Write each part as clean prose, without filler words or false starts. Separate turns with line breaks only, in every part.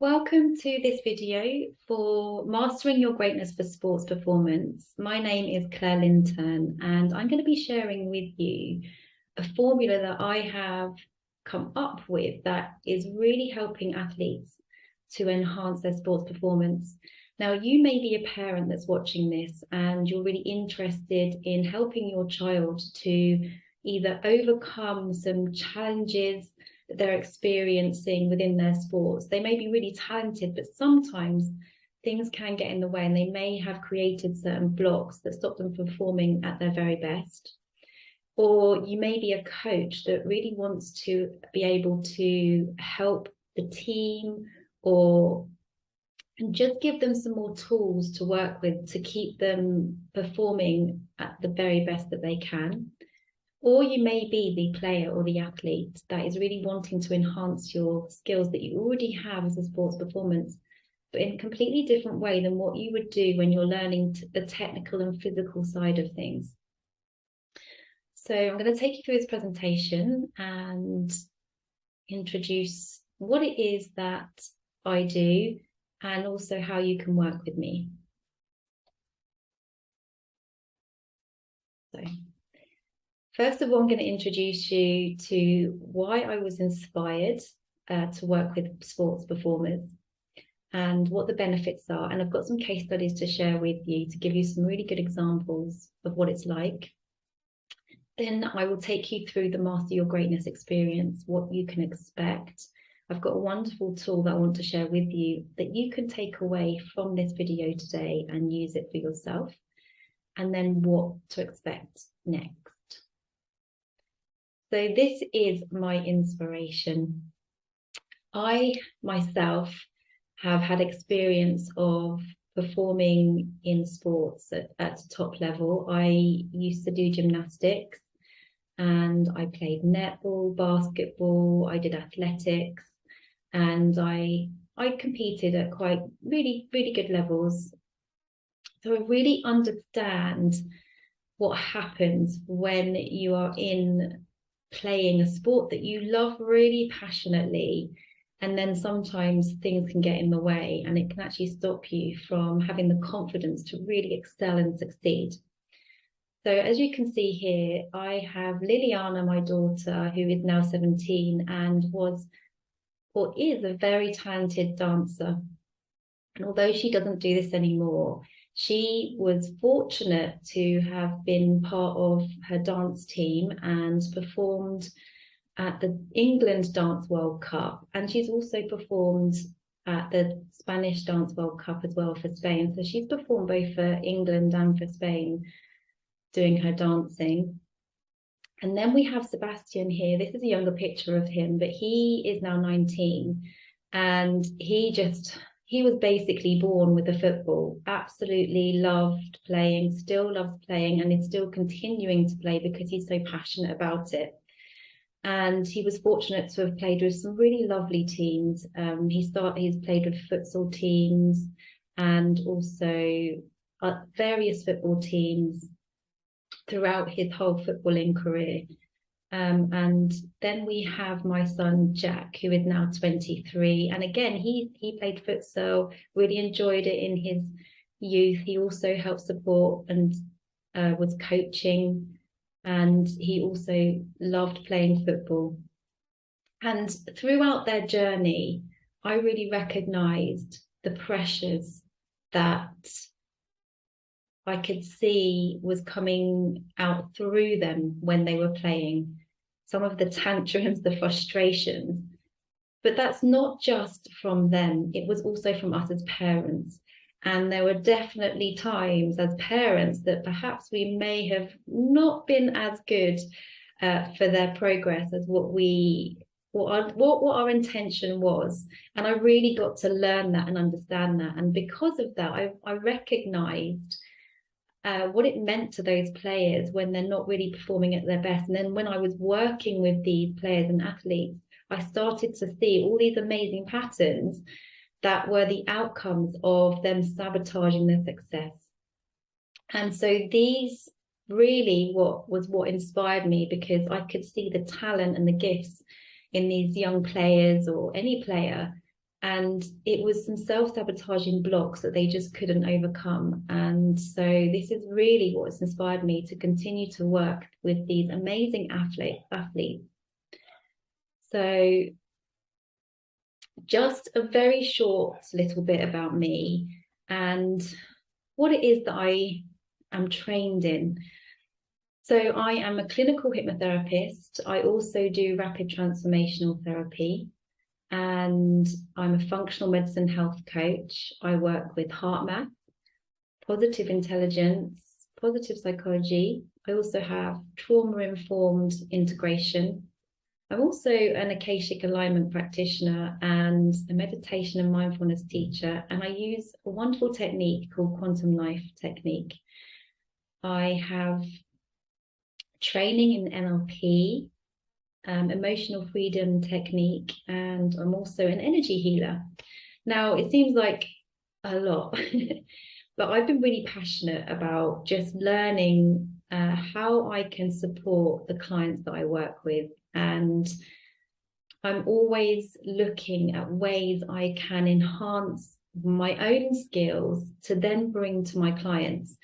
Welcome to this video for Mastering Your Greatness for Sports Performance. My name is Claire Linturn and I'm going to be sharing with you a formula that I have come up with that is really helping athletes to enhance their sports performance. Now, you may be a parent that's watching this and you're really interested in helping your child to either overcome some challenges that they're experiencing within their sports. They may be really talented, but sometimes things can get in the way and they may have created certain blocks that stop them from performing at their very best. Or you may be a coach that really wants to be able to help the team and just give them some more tools to work with to keep them performing at the very best that they can. Or you may be the player or the athlete that is really wanting to enhance your skills that you already have as a sports performance, but in a completely different way than what you would do when you're learning the technical and physical side of things. So I'm going to take you through this presentation and introduce what it is that I do and also how you can work with me. So, first of all, I'm going to introduce you to why I was inspired to work with sports performers and what the benefits are. And I've got some case studies to share with you to give you some really good examples of what it's like. Then I will take you through the Master Your Greatness experience, what you can expect. I've got a wonderful tool that I want to share with you that you can take away from this video today and use it for yourself. And then what to expect next. So this is my inspiration. I myself have had experience of performing in sports at a top level. I used to do gymnastics and I played netball, basketball, I did athletics, and I competed at quite really good levels. So I really understand what happens when you are in playing a sport that you love really passionately, and then sometimes things can get in the way and it can actually stop you from having the confidence to really excel and succeed. So as you can see here, I have Liliana, my daughter, who is now 17 and was or is a very talented dancer. And although she doesn't do this anymore, she was fortunate to have been part of her dance team and performed at the England Dance World Cup. And she's also performed at the Spanish Dance World Cup as well for Spain. So she's performed both for England and for Spain doing her dancing. And then we have Sebastian here. This is a younger picture of him, but he is now 19 and he was basically born with the football, absolutely loved playing, still loves playing, and is still continuing to play because he's so passionate about it. And he was fortunate to have played with some really lovely teams. He's played with futsal teams and also various football teams throughout his whole footballing career. And then we have my son Jack, who is now 23, and again he played futsal, really enjoyed it in his youth. He also helped support and was coaching, and he also loved playing football. And throughout their journey, I really recognized the pressures that I could see was coming out through them when they were playing. Some of the tantrums, the frustrations, but that's not just from them. It was also from us as parents. And there were definitely times as parents that perhaps we may have not been as good for their progress as what our intention was. And I really got to learn that and understand that. And because of that, I recognized what it meant to those players when they're not really performing at their best. And then when I was working with these players and athletes, I started to see all these amazing patterns that were the outcomes of them sabotaging their success. And so these really what inspired me, because I could see the talent and the gifts in these young players or any player, And it was some self-sabotaging blocks that they just couldn't overcome. And so this is really what's inspired me to continue to work with these amazing athletes. So just a very short little bit about me and what it is that I am trained in. So I am a clinical hypnotherapist. I also do rapid transformational therapy, and I'm a functional medicine health coach. I work with heart math, positive intelligence, positive psychology. I also have trauma-informed integration. I'm also an Akashic alignment practitioner and a meditation and mindfulness teacher, and I use a wonderful technique called quantum life technique. I have training in NLP, emotional freedom technique, and I'm also an energy healer. Now, it seems like a lot, but I've been really passionate about just learning how I can support the clients that I work with. And I'm always looking at ways I can enhance my own skills to then bring to my clients.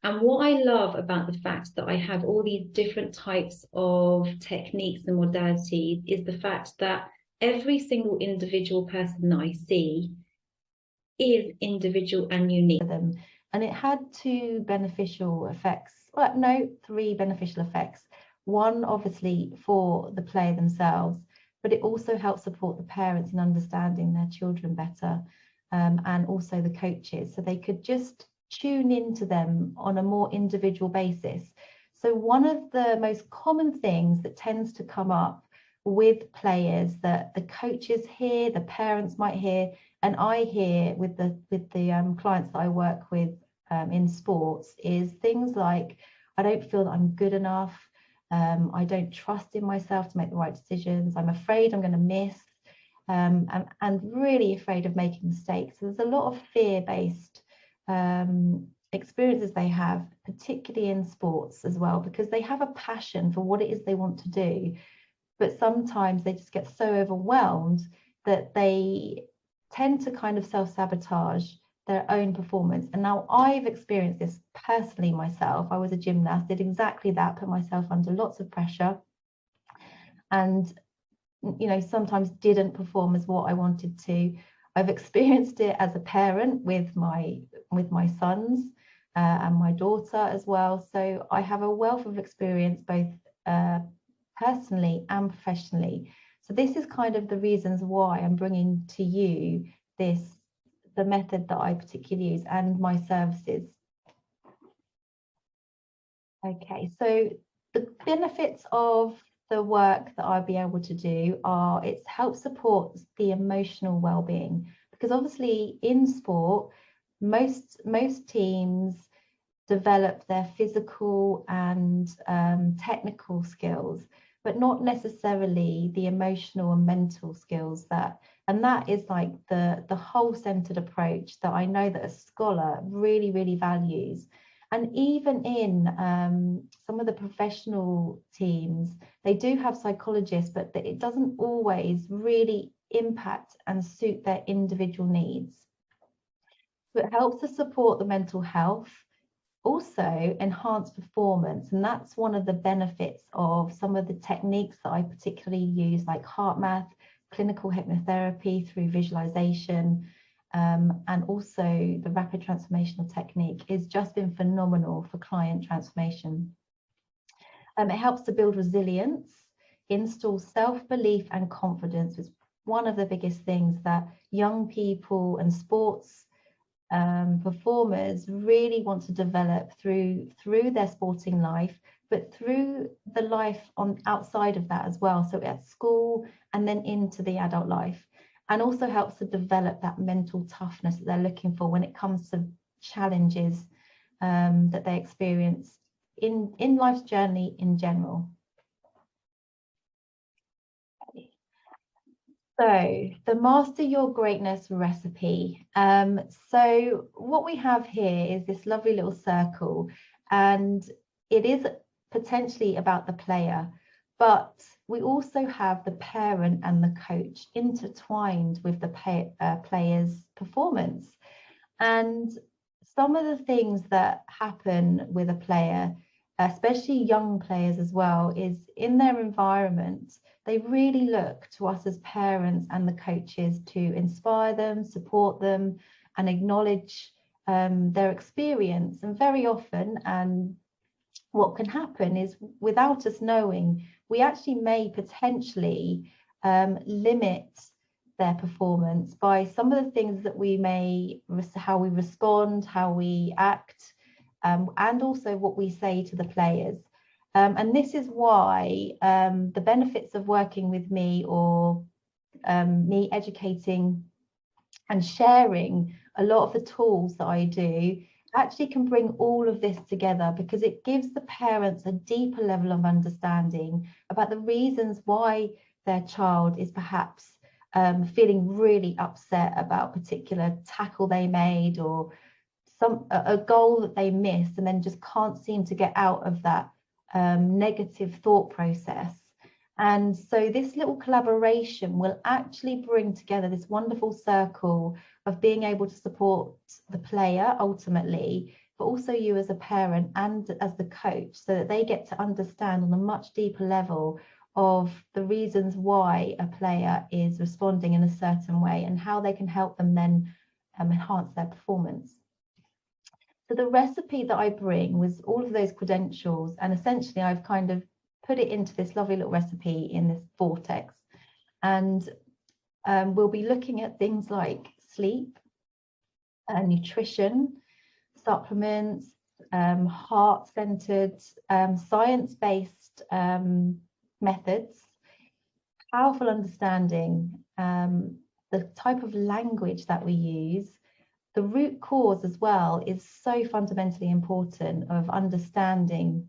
And what I love about the fact that I have all these different types of techniques and modalities is the fact that every single individual person that I see is individual and unique.
And it had two beneficial effects, well, no, three beneficial effects. One, obviously, for the player themselves, but it also helps support the parents in understanding their children better, and also the coaches, so they could just tune into them on a more individual basis. So one of the most common things that tends to come up with players that the coaches hear, the parents might hear, and I hear with the clients that I work with in sports is things like, I don't feel that I'm good enough, I don't trust in myself to make the right decisions, I'm afraid I'm going to miss, and really afraid of making mistakes. So there's a lot of fear-based experiences they have, particularly in sports as well, because they have a passion for what it is they want to do, but sometimes they just get so overwhelmed that they tend to kind of self-sabotage their own performance. And now I've experienced this personally myself. I was a gymnast, did exactly that, put myself under lots of pressure, and sometimes didn't perform as what I wanted to. I've experienced it as a parent with my sons and my daughter as well. So I have a wealth of experience both personally and professionally. So this is kind of the reasons why I'm bringing to you the method that I particularly use and my services. Okay, so the benefits of the work that I'll be able to do are it helps support the emotional well-being, because obviously in sport, most teams develop their physical and technical skills, but not necessarily the emotional and mental skills and that is like the whole centered approach that I know that a scholar really, really values. And even in some of the professional teams, they do have psychologists, but it doesn't always really impact and suit their individual needs. So it helps to support the mental health, also enhance performance. And that's one of the benefits of some of the techniques that I particularly use, like heart math, clinical hypnotherapy through visualization, and also the rapid transformational technique has just been phenomenal for client transformation. It helps to build resilience, install self-belief and confidence, which is one of the biggest things that young people and sports performers really want to develop through their sporting life, but through the life outside of that as well, so at school and then into the adult life, and also helps to develop that mental toughness that they're looking for when it comes to challenges that they experience in life's journey in general. So the Master Your Greatness recipe. So what we have here is this lovely little circle, and it is potentially about the player, but we also have the parent and the coach intertwined with the player's performance. And some of the things that happen with a player, especially young players as well, is in their environment, they really look to us as parents and the coaches to inspire them, support them, and acknowledge their experience. And very often, what can happen is, without us knowing, we actually may potentially limit their performance by some of the things that we may, how we respond, how we act, and also what we say to the players. And this is why the benefits of working with me, or me educating and sharing a lot of the tools that I do, actually can bring all of this together, because it gives the parents a deeper level of understanding about the reasons why their child is perhaps feeling really upset about a particular tackle they made, or a goal that they missed, and then just can't seem to get out of that negative thought process. And so this little collaboration will actually bring together this wonderful circle of being able to support the player ultimately, but also you as a parent and as the coach, so that they get to understand on a much deeper level of the reasons why a player is responding in a certain way, and how they can help them then enhance their performance. So the recipe that I bring was all of those credentials, and essentially I've kind of put it into this lovely little recipe in this vortex. And we'll be looking at things like sleep, nutrition, supplements, heart-centered, science-based methods, powerful understanding, the type of language that we use. The root cause as well is so fundamentally important of understanding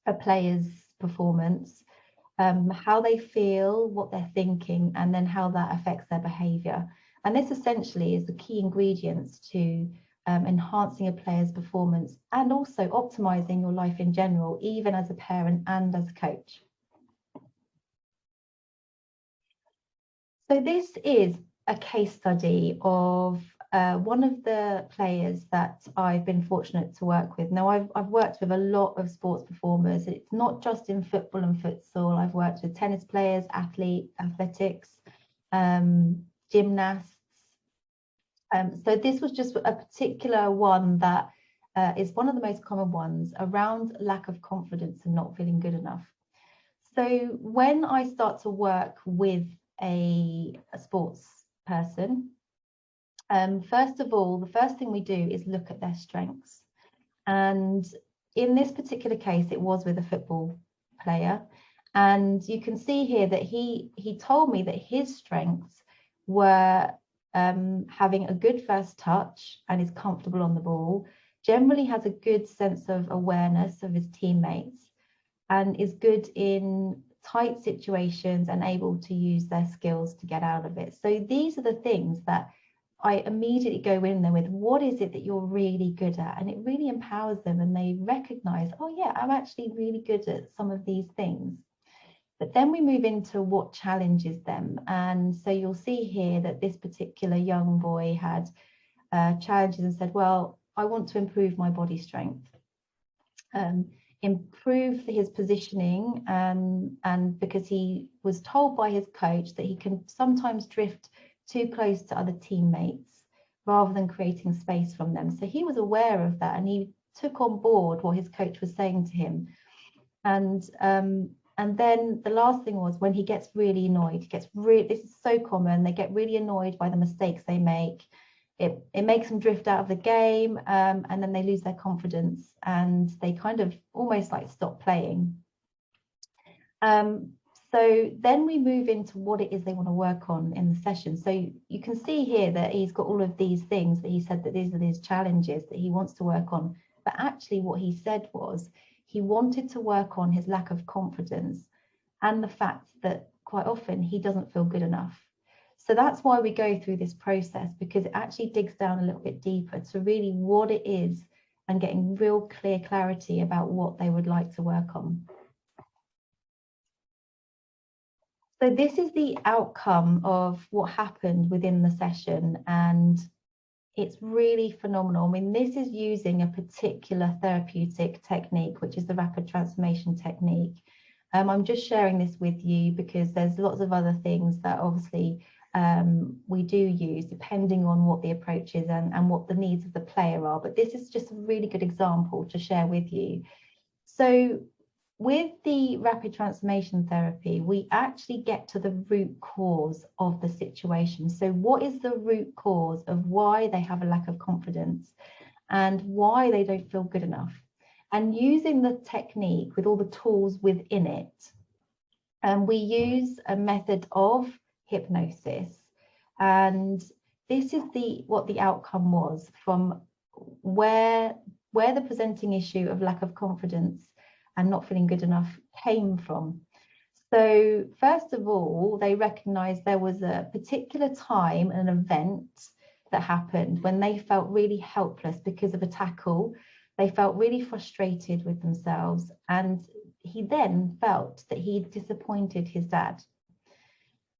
a player's performance, how they feel, what they're thinking, and then how that affects their behavior. And this essentially is the key ingredients to enhancing a player's performance, and also optimizing your life in general, even as a parent and as a coach. So this is a case study of one of the players that I've been fortunate to work with. Now, I've worked with a lot of sports performers. It's not just in football and futsal. I've worked with tennis players, athletics, gymnasts. So this was just a particular one that is one of the most common ones around lack of confidence and not feeling good enough. So when I start to work with a sports person, first of all, the first thing we do is look at their strengths. And in this particular case, it was with a football player. And you can see here that he told me that his strengths were having a good first touch and is comfortable on the ball, generally has a good sense of awareness of his teammates, and is good in tight situations and able to use their skills to get out of it. So these are the things that I immediately go in there with. What is it that you're really good at? And it really empowers them, and they recognize, oh yeah, I'm actually really good at some of these things. But then we move into what challenges them. And so you'll see here that this particular young boy had challenges and said, well, I want to improve my body strength, improve his positioning, and because he was told by his coach that he can sometimes drift too close to other teammates rather than creating space from them. So he was aware of that, and he took on board what his coach was saying to him. And then the last thing was, when he gets really annoyed, this is so common, they get really annoyed by the mistakes they make. It makes them drift out of the game, and then they lose their confidence, and they kind of almost like stop playing. So then we move into what it is they want to work on in the session. So you can see here that he's got all of these things that he said that these are his challenges that he wants to work on. But actually what he said was he wanted to work on his lack of confidence and the fact that quite often he doesn't feel good enough. So that's why we go through this process, because it actually digs down a little bit deeper to really what it is and getting real clear clarity about what they would like to work on. So this is the outcome of what happened within the session, and it's really phenomenal. I mean, this is using a particular therapeutic technique, which is the rapid transformation technique. I'm just sharing this with you because there's lots of other things that obviously we do use depending on what the approach is and what the needs of the player are. But this is just a really good example to share with you. So with the rapid transformation therapy, we actually get to the root cause of the situation. So what is the root cause of why they have a lack of confidence and why they don't feel good enough? And using the technique with all the tools within it, we use a method of hypnosis. And this is what the outcome was from where the presenting issue of lack of confidence and not feeling good enough came from. So first of all, they recognized there was a particular time, an event that happened when they felt really helpless because of a tackle. They felt really frustrated with themselves, and he then felt that he disappointed his dad.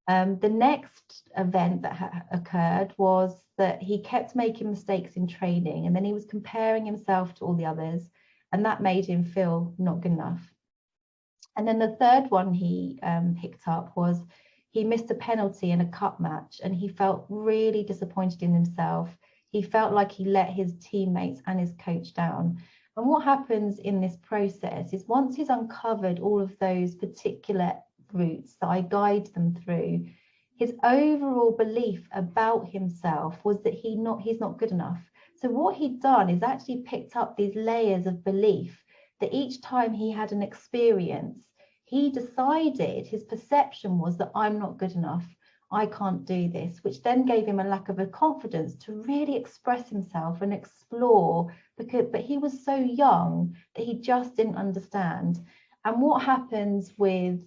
The next event that occurred was that he kept making mistakes in training, and then he was comparing himself to all the others, and that made him feel not good enough. And then the third one he picked up was he missed a penalty in a cup match, and he felt really disappointed in himself. He felt like he let his teammates and his coach down. And what happens in this process is once he's uncovered all of those particular routes that I guide them through, his overall belief about himself was that he's not good enough. So what he'd done is actually picked up these layers of belief that each time he had an experience, he decided, his perception was that I'm not good enough, I can't do this, which then gave him a lack of a confidence to really express himself and explore, but he was so young that he just didn't understand. And what happens with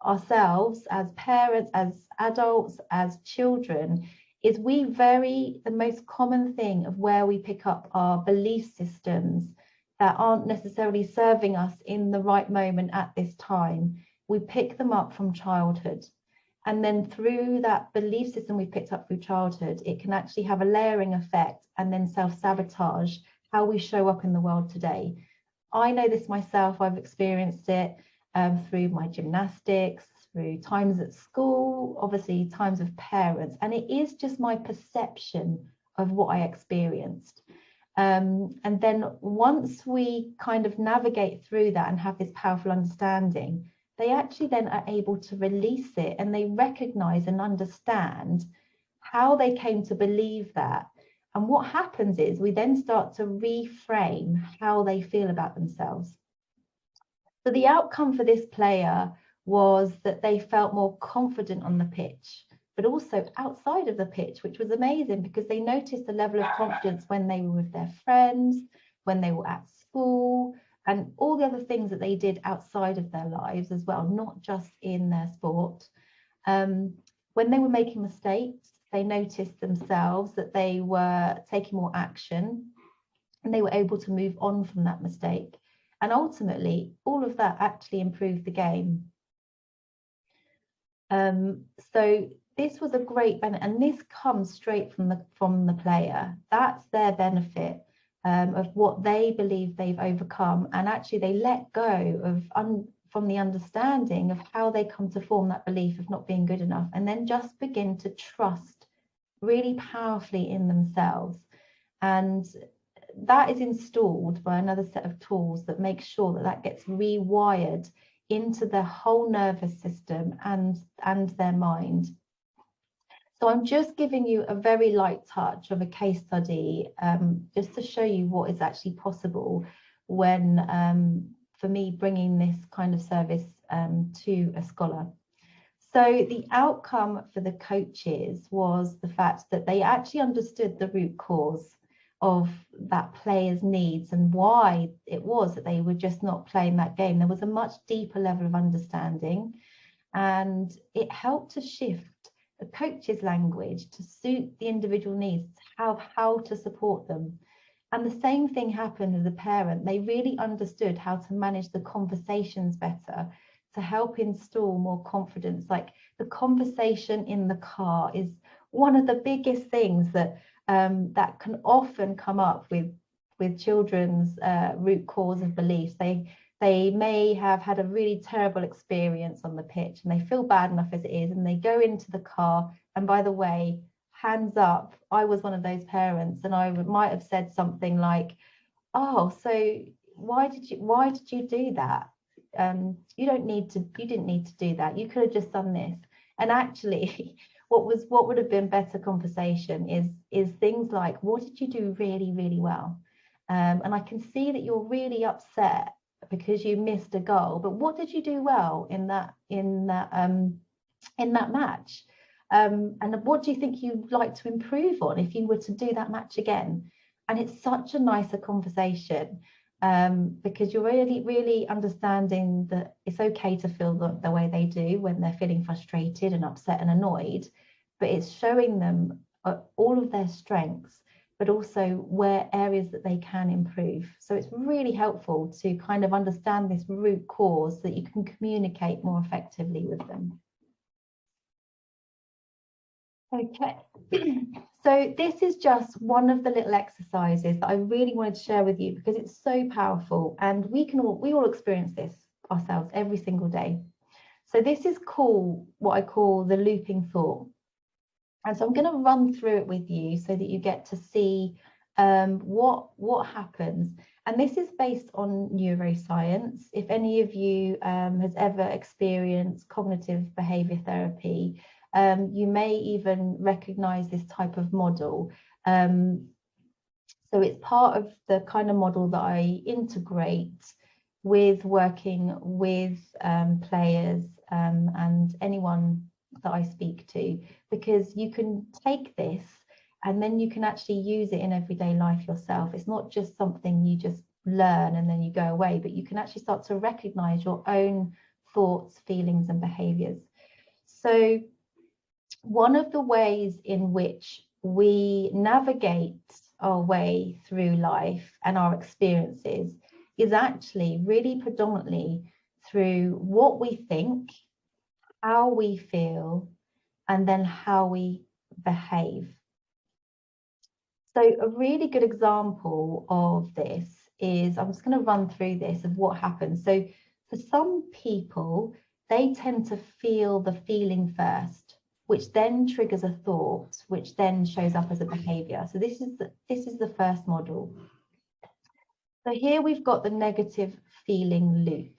ourselves as parents, as adults, as children, is the most common thing of where we pick up our belief systems that aren't necessarily serving us in the right moment at this time. We pick them up from childhood. And then through that belief system we picked up through childhood, it can actually have a layering effect and then self-sabotage how we show up in the world today. I know this myself. I've experienced it through my gymnastics, through times at school, obviously times of parents, and it is just my perception of what I experienced. And then once we kind of navigate through that and have this powerful understanding, they actually then are able to release it, and they recognize and understand how they came to believe that. And what happens is we then start to reframe how they feel about themselves. So the outcome for this player was that they felt more confident on the pitch, but also outside of the pitch, which was amazing because they noticed the level of confidence when they were with their friends, when they were at school, and all the other things that they did outside of their lives as well, not just in their sport. When they were making mistakes, they noticed themselves that they were taking more action and they were able to move on from that mistake. And ultimately, all of that actually improved the game. So this was a great benefit, and this comes straight from the player. That's their benefit of what they believe they've overcome, and actually they let go from the understanding of how they come to form that belief of not being good enough, and then just begin to trust really powerfully in themselves. And that is installed by another set of tools that make sure that that gets rewired into their whole nervous system and their mind. So I'm just giving you a very light touch of a case study just to show you what is actually possible when, for me, bringing this kind of service to a scholar. So the outcome for the coaches was the fact that they actually understood the root cause of that player's needs and why it was that they were just not playing that game. There was a much deeper level of understanding, and it helped to shift the coach's language to suit the individual needs, how to support them. And the same thing happened with the parent. They really understood how to manage the conversations better. to help install more confidence. Like the conversation in the car is one of the biggest things that that can often come up with children's root cause of beliefs. They may have had a really terrible experience on the pitch and they feel bad enough as it is, and they go into the car. And by the way, hands up, I was one of those parents, and I might have said something like, oh, so why did you do that? You didn't need to do that. You could have just done this. And actually, what would have been better conversation is things like, what did you do really, really well? And I can see that you're really upset because you missed a goal, but what did you do well in that match? And what do you think you'd like to improve on if you were to do that match again? And it's such a nicer conversation, because you're really, really understanding that it's okay to feel the way they do when they're feeling frustrated and upset and annoyed, but it's showing them all of their strengths, but also where areas that they can improve. So it's really helpful to kind of understand this root cause so that you can communicate more effectively with them. Okay, so this is just one of the little exercises that I really wanted to share with you because it's so powerful, and we all experience this ourselves every single day. So this is what I call the looping thought. And so I'm going to run through it with you so that you get to see what happens. And this is based on neuroscience. If any of you has ever experienced cognitive behavior therapy, you may even recognize this type of model. So it's part of the kind of model that I integrate with working with players and anyone that I speak to, because you can take this and then you can actually use it in everyday life yourself. It's not just something you just learn and then you go away, but you can actually start to recognize your own thoughts, feelings, and behaviors. So one of the ways in which we navigate our way through life and our experiences is actually really predominantly through what we think, how we feel, and then how we behave. So a really good example of this is, I'm just going to run through this of what happens. So for some people, they tend to feel the feeling first, which then triggers a thought, which then shows up as a behavior. So this is the first model. So here we've got the negative feeling loop.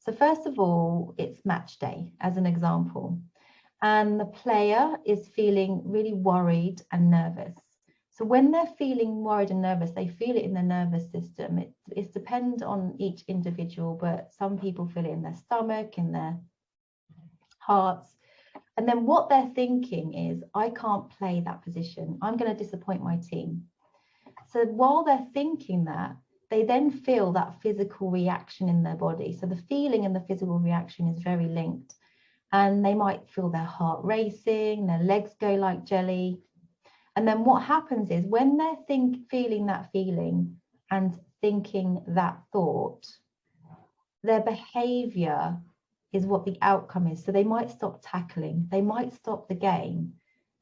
So first of all, it's match day as an example. And the player is feeling really worried and nervous. So when they're feeling worried and nervous, they feel it in their nervous system. It depends on each individual, but some people feel it in their stomach, in their hearts. And then what they're thinking is, I can't play that position. I'm going to disappoint my team. So while they're thinking that, they then feel that physical reaction in their body. So the feeling and the physical reaction is very linked. And they might feel their heart racing, their legs go like jelly. And then what happens is when they're feeling that feeling and thinking that thought, their behavior is what the outcome is. So they might stop tackling, they might stop the game.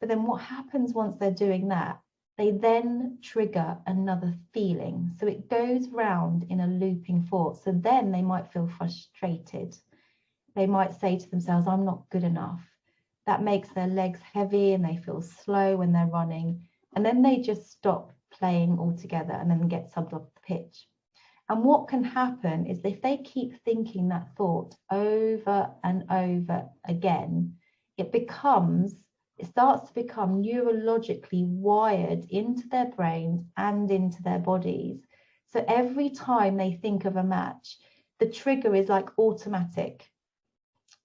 But then what happens once they're doing that? They then trigger another feeling. So it goes round in a looping thought. So then they might feel frustrated. They might say to themselves, I'm not good enough. That makes their legs heavy and they feel slow when they're running. And then they just stop playing altogether and then get subbed off the pitch. And what can happen is if they keep thinking that thought over and over again, it starts to become neurologically wired into their brains and into their bodies. So every time they think of a match, the trigger is like automatic.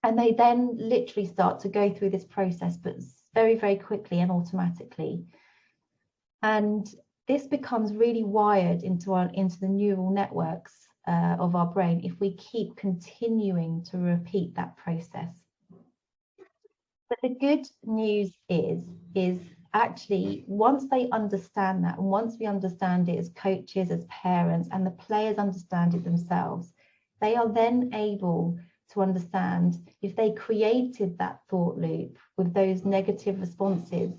And they then literally start to go through this process, but very, very quickly and automatically. And this becomes really wired into the neural networks of our brain if we keep continuing to repeat that process. But the good news is actually once they understand that, and once we understand it as coaches, as parents, and the players understand it themselves, they are then able to understand if they created that thought loop with those negative responses,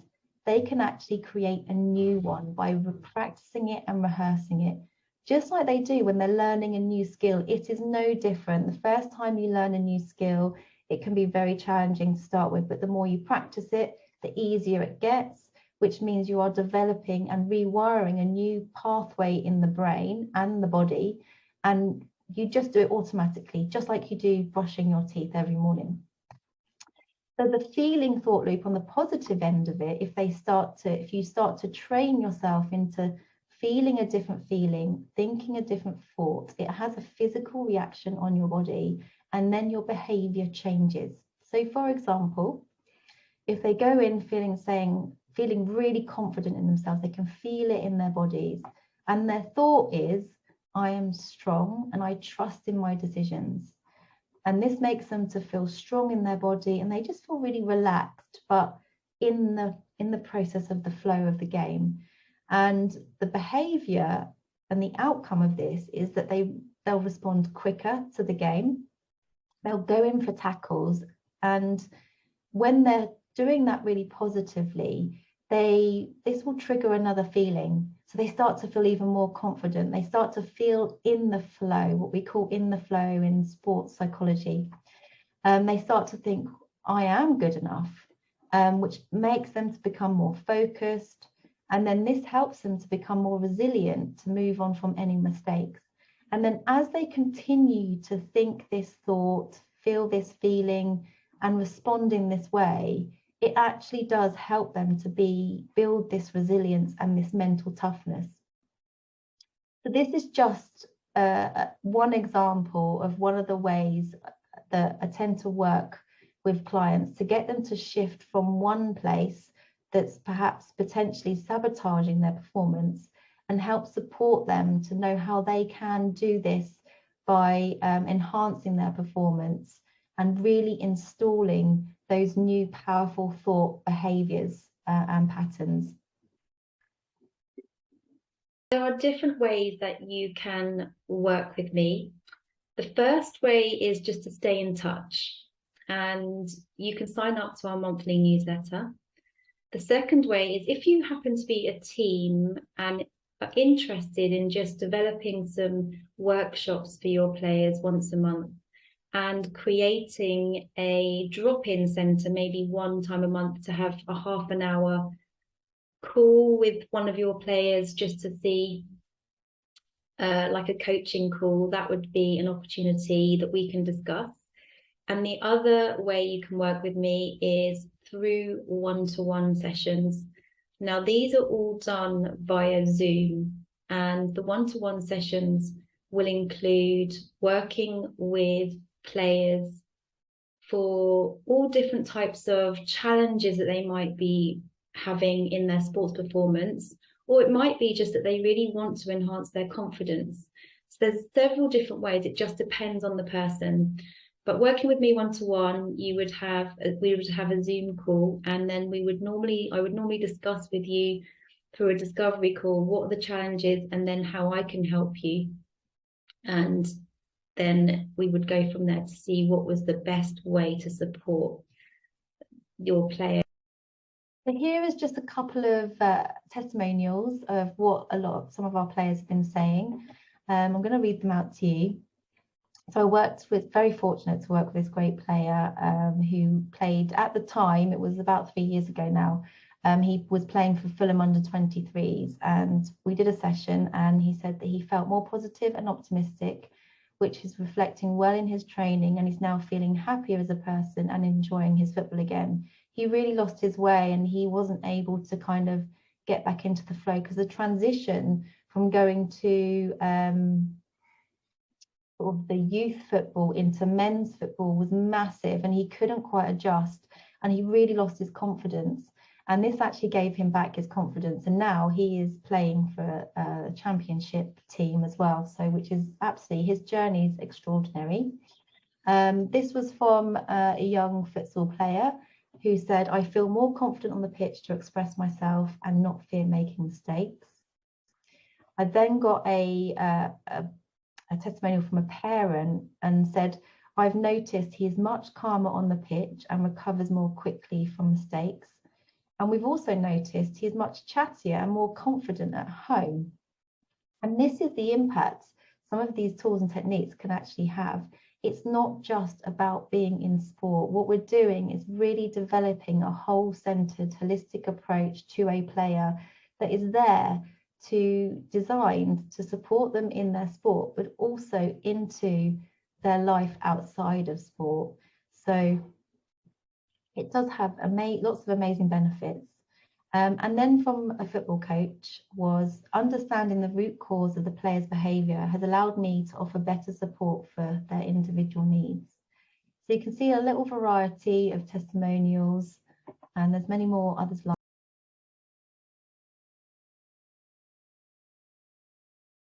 they can actually create a new one by practicing it and rehearsing it. Just like they do when they're learning a new skill, it is no different. The first time you learn a new skill, it can be very challenging to start with, but the more you practice it, the easier it gets, which means you are developing and rewiring a new pathway in the brain and the body, and you just do it automatically, just like you do brushing your teeth every morning. So the feeling thought loop on the positive end of it, if you start to train yourself into feeling a different feeling, thinking a different thought, it has a physical reaction on your body, and then your behavior changes. So for example, if they go in feeling really confident in themselves, they can feel it in their bodies, and their thought is, I am strong and I trust in my decisions. And this makes them to feel strong in their body, and they just feel really relaxed, but in the process of the flow of the game. And the behavior and the outcome of this is that they'll respond quicker to the game. They'll go in for tackles, and when they're doing that really positively, this will trigger another feeling. So they start to feel even more confident. They start to feel in the flow, what we call in the flow in sports psychology. They start to think, I am good enough, which makes them to become more focused. And then this helps them to become more resilient, to move on from any mistakes. And then as they continue to think this thought, feel this feeling, and respond in this way, it actually does help them to build this resilience and this mental toughness. So this is just one example of one of the ways that I tend to work with clients to get them to shift from one place that's perhaps potentially sabotaging their performance, and help support them to know how they can do this by enhancing their performance and really installing those new powerful thought behaviors and patterns.
There are different ways that you can work with me. The first way is just to stay in touch, and you can sign up to our monthly newsletter. The second way is if you happen to be a team and are interested in just developing some workshops for your players once a month, and creating a drop-in centre, maybe one time a month, to have a half an hour call with one of your players just to see, like a coaching call, that would be an opportunity that we can discuss. And the other way you can work with me is through one-to-one sessions. Now, these are all done via Zoom, and the one-to-one sessions will include working with players for all different types of challenges that they might be having in their sports performance, or it might be just that they really want to enhance their confidence. So there's several different ways. It just depends on the person. But working with me one-to-one, we would have a Zoom call, and then I would normally discuss with you through a discovery call what are the challenges and then how I can help you. And then we would go from there to see what was the best way to support your player.
So here is just a couple of testimonials of what some of our players have been saying. I'm going to read them out to you. So very fortunate to work with this great player who played at the time, it was about 3 years ago now. He was playing for Fulham under 23s, and we did a session, and he said that he felt more positive and optimistic, which is reflecting well in his training, and he's now feeling happier as a person and enjoying his football again. He really lost his way, and he wasn't able to kind of get back into the flow, because the transition from going to sort of the youth football into men's football was massive, and he couldn't quite adjust, and he really lost his confidence. And this actually gave him back his confidence, and now he is playing for a championship team as well, so which is absolutely, his journey is extraordinary. This was from a young futsal player who said, I feel more confident on the pitch to express myself and not fear making mistakes. I then got a testimonial from a parent and said, I've noticed he is much calmer on the pitch and recovers more quickly from mistakes. And we've also noticed he's much chattier and more confident at home. And this is the impact some of these tools and techniques can actually have. It's not just about being in sport. What we're doing is really developing a whole-centered, holistic approach to a player that is there designed to support them in their sport, but also into their life outside of sport. So it does have lots of amazing benefits. And then from a football coach was understanding the root cause of the player's behaviour has allowed me to offer better support for their individual needs. So you can see a little variety of testimonials, and there's many more others like